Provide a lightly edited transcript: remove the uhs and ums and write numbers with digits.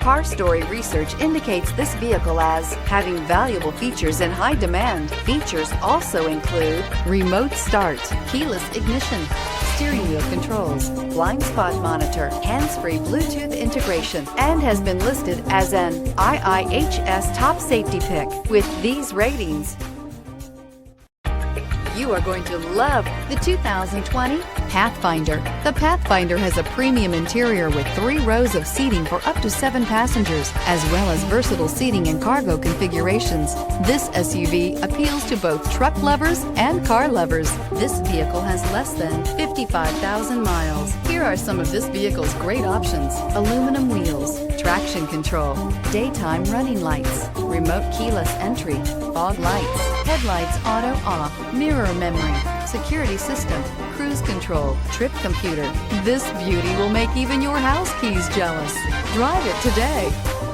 Car Story research indicates this vehicle as having valuable features in high demand. Features also include remote start, keyless ignition, steering wheel controls, blind spot monitor, hands-free Bluetooth integration, and has been listed as an IIHS top safety pick. With these ratings, you are going to love the 2020 Pathfinder. The Pathfinder has a premium interior with 3 rows of seating for up to 7 passengers, as well as versatile seating and cargo configurations. This SUV appeals to both truck lovers and car lovers. This vehicle has less than 55,000 miles. Here are some of this vehicle's great options: aluminum wheels, traction control, daytime running lights, remote keyless entry, fog lights, headlights auto off, mirror memory, security system, cruise control, trip computer. This beauty will make even your house keys jealous. Drive it today.